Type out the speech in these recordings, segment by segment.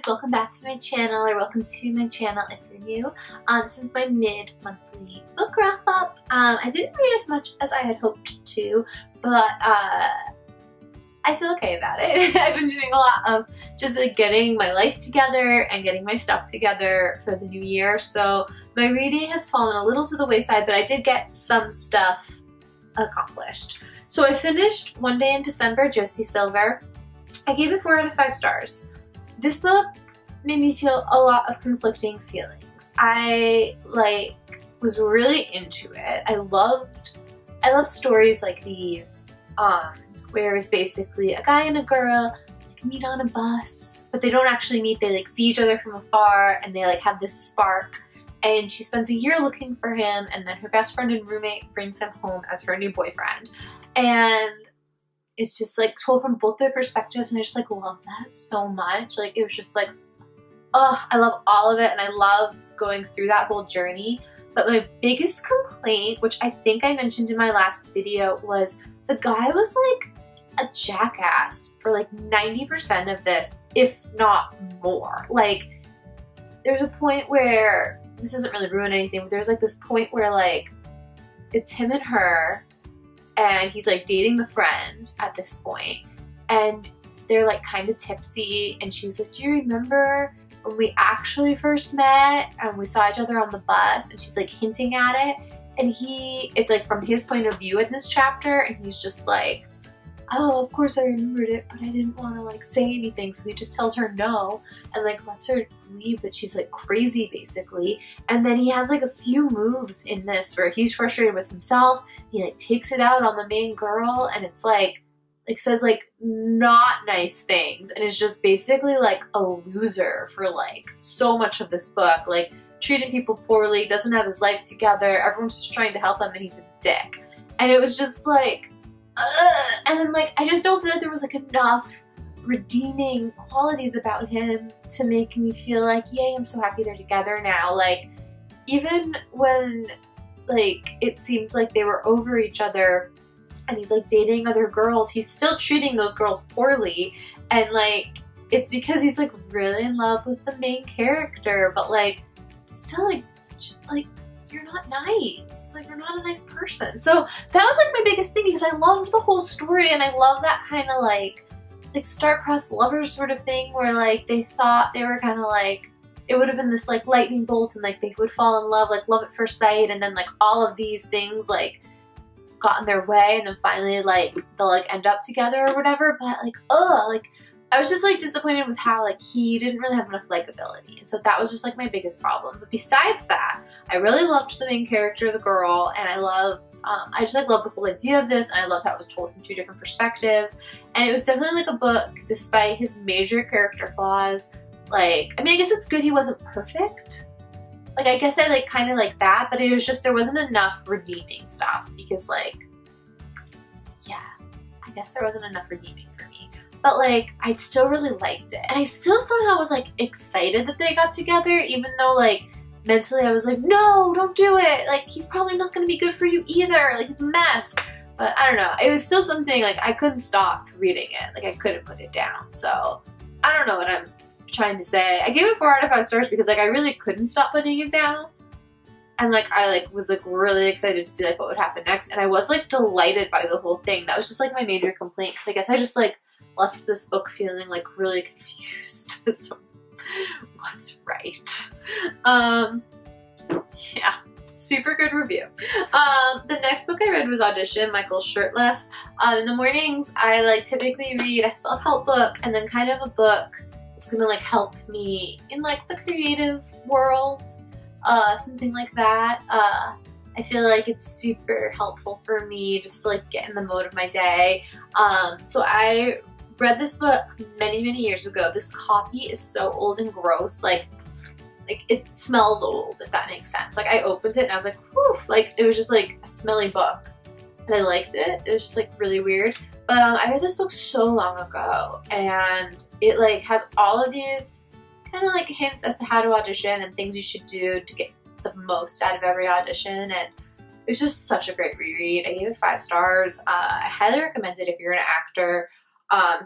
welcome back to my channel, or welcome to my channel if you're new. This is my mid-monthly book wrap-up. I didn't read as much as I had hoped to, but I feel okay about it. I've been doing a lot of just like getting my life together and getting my stuff together for the new year, so my reading has fallen a little to the wayside, but I did get some stuff accomplished. So I finished One Day in December, Josie Silver. I gave it 4 out of 5 stars. This book made me feel a lot of conflicting feelings. I was really into it. I love stories like these, where it's basically a guy and a girl meet on a bus, but they don't actually meet. They see each other from afar, and they have this spark. And she spends a year looking for him, and then her best friend and roommate brings him home as her new boyfriend. And it's just told from both their perspectives, and I just love that so much. It was just oh, I love all of it, and I loved going through that whole journey. But my biggest complaint, which I think I mentioned in my last video, was the guy was a jackass for 90% of this, if not more. There's a point where, this doesn't really ruin anything, but there's this point where it's him and her, and he's dating the friend at this point, and they're it's tipsy, and she's like, do you remember when we actually first met and we saw each other on the bus? And she's hinting at it, and it's from his point of view in this chapter, and he's just oh, of course I remembered it, but I didn't want to say anything, so he just tells her no and lets her believe that she's crazy basically. And then he has a few moves in this where he's frustrated with himself. He takes it out on the main girl, and it's says not nice things, and is just basically a loser for so much of this book, treating people poorly, doesn't have his life together, everyone's just trying to help him, and he's a dick. And it was just and then I just don't feel like there was enough redeeming qualities about him to make me feel yay, I'm so happy they're together now. Even when it seemed they were over each other and he's dating other girls, he's still treating those girls poorly, and it's because he's really in love with the main character, but still you're not nice. You're not a nice person. So that was my biggest thing, because I loved the whole story, and I love that kind of star-crossed lovers sort of thing, where they thought they were kind of it would have been this lightning bolt, and they would fall in love, love at first sight, and then all of these things got in their way, and then finally they'll end up together or whatever. But I was just disappointed with how he didn't really have enough likability, and so that was just my biggest problem. But besides that, I really loved the main character, the girl, and I loved I just loved the whole idea of this, and I loved how it was told from 2 different perspectives. And it was definitely a book, despite his major character flaws. I mean, I guess it's good he wasn't perfect. I guess I kind of that, but it was just there wasn't enough redeeming stuff, because yeah, I guess there wasn't enough redeeming for me. But I still really liked it, and I still somehow was excited that they got together, even though mentally I was no, don't do it, he's probably not gonna be good for you either, he's a mess. But I don't know, it was still something I couldn't stop reading it, I couldn't put it down. So I don't know what I'm trying to say. I gave it 4 out of 5 stars because I really couldn't stop putting it down, and I was really excited to see what would happen next, and I was delighted by the whole thing. That was just my major complaint, because I guess I just left this book feeling really confused as to what's right. Yeah, super good review. The next book I read was Audition, Michael Shurtleff. In the mornings I typically read a self-help book, and then kind of a book that's gonna help me in the creative world, something like that. I feel it's super helpful for me just to get in the mode of my day. So I read this book many years ago. This copy is so old and gross, it smells old, if that makes sense. I opened it and I was whew, it was just a smelly book, and I liked it. It was just really weird. But I read this book so long ago, and it has all of these kind of hints as to how to audition and things you should do to get the most out of every audition, and it was just such a great reread. I gave it 5 stars. I highly recommend it if you're an actor.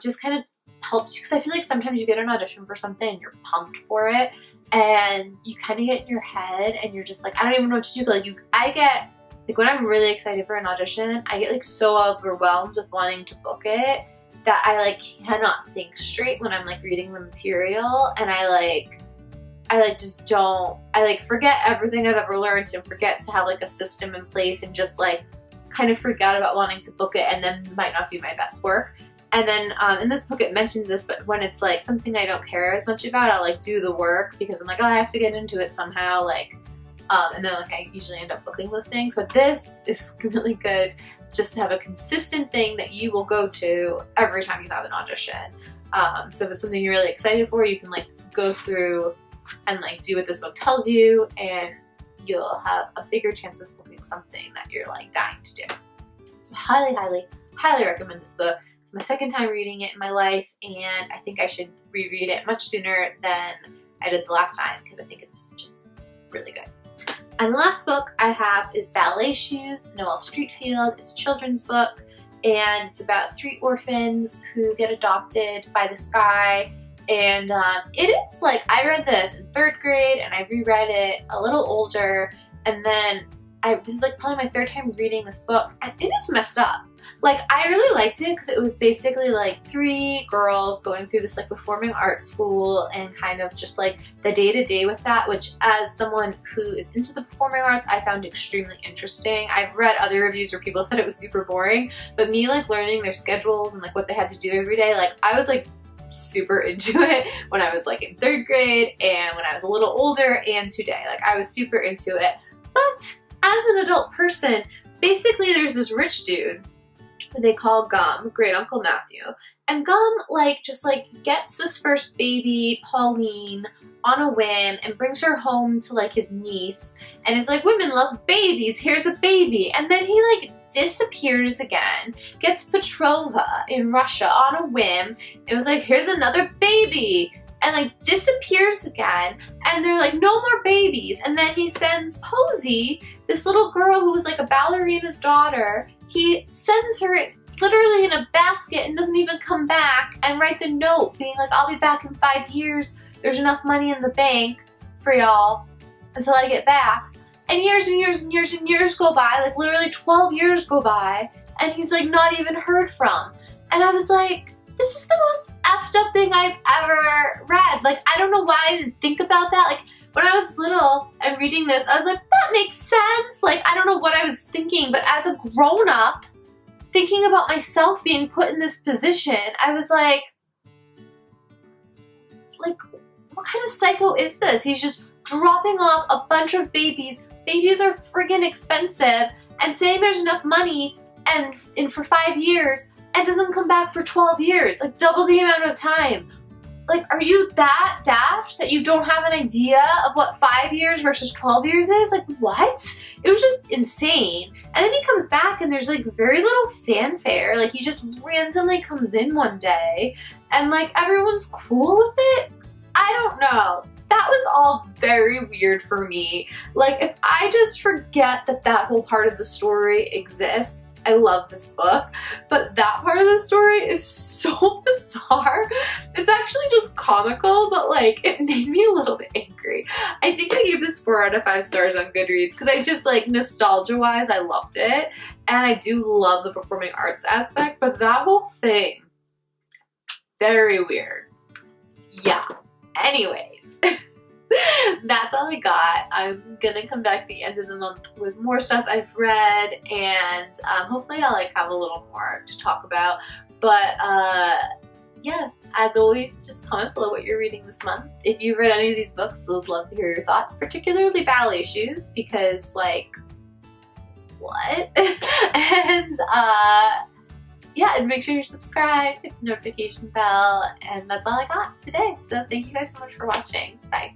Just kind of helps you, because I feel like sometimes you get an audition for something and you're pumped for it and you kind of get in your head and you're just like, I don't even know what to do. But like I get, like when I'm really excited for an audition, I get like so overwhelmed with wanting to book it that I like cannot think straight when I'm like reading the material, and I just don't, I like forget everything I've ever learned and forget to have like a system in place and just like kind of forget about wanting to book it and then might not do my best work. And then in this book it mentions this, but when it's like something I don't care as much about, I'll like do the work because I'm like, oh, I have to get into it somehow, like, and then like I usually end up booking those things. But this is really good just to have a consistent thing that you will go to every time you have an audition. So if it's something you're really excited for, you can like go through and like do what this book tells you, and you'll have a bigger chance of booking something that you're like dying to do. So highly, highly, highly recommend this book. It's my second time reading it in my life, and I think I should reread it much sooner than I did the last time because I think it's just really good. And the last book I have is Ballet Shoes, Noel Streafeild. It's a children's book, and it's about 3 orphans who get adopted by this guy. And it is like, I read this in 3rd grade and I reread it a little older, and then this is like probably my 3rd time reading this book, and it is messed up. Like I really liked it because it was basically like 3 girls going through this like performing arts school and kind of just like the day-to-day with that, which as someone who is into the performing arts, I found extremely interesting. I've read other reviews where people said it was super boring, but me like learning their schedules and like what they had to do every day, like I was like super into it when I was like in 3rd grade and when I was a little older and today. Like I was super into it. But as an adult person, basically there's this rich dude who they call Gum, Great Uncle Matthew, and Gum like just like gets this first baby, Pauline, on a whim and brings her home to like his niece and is like, women love babies, here's a baby. And then he like disappears again, gets Petrova in Russia on a whim. It was like, here's another baby, and like disappears again, and they're like, no more babies. And then he sends Posey, this little girl who was like a ballerina's daughter, he sends her literally in a basket and doesn't even come back, and writes a note being like, I'll be back in 5 years, there's enough money in the bank for y'all until I get back. And years and years and years and years go by, like literally 12 years go by, and he's like not even heard from. And I was like, this is the most effed up thing I've ever read. Like, I don't know why I didn't think about that. Like, when I was little and reading this, I was like, that makes sense. Like, I don't know what I was thinking, but as a grown-up, thinking about myself being put in this position, I was like, what kind of psycho is this? He's just dropping off a bunch of babies. Babies are friggin' expensive, and saying there's enough money and for 5 years, and doesn't come back for 12 years, like double the amount of time. Like, are you that daft that you don't have an idea of what 5 years versus 12 years is? Like, what? It was just insane. And then he comes back and there's like very little fanfare. Like, he just randomly comes in one day and like everyone's cool with it. I don't know. That was all very weird for me. Like, if I just forget that that whole part of the story exists, I love this book, but that part of the story is so bizarre. It's actually just comical, but like, it made me a little bit angry. I think I gave this 4 out of 5 stars on Goodreads because I just like, nostalgia-wise, I loved it. And I do love the performing arts aspect, but that whole thing, very weird. Yeah. Anyways. That's all I got. I'm gonna come back at the end of the month with more stuff I've read, and hopefully I'll like have a little more to talk about. But yeah, as always, just comment below what you're reading this month. If you've read any of these books, I'd love to hear your thoughts, particularly Ballet Shoes, because like, what? And yeah, and make sure you're subscribed, hit the notification bell, and that's all I got today. So thank you guys so much for watching. Bye.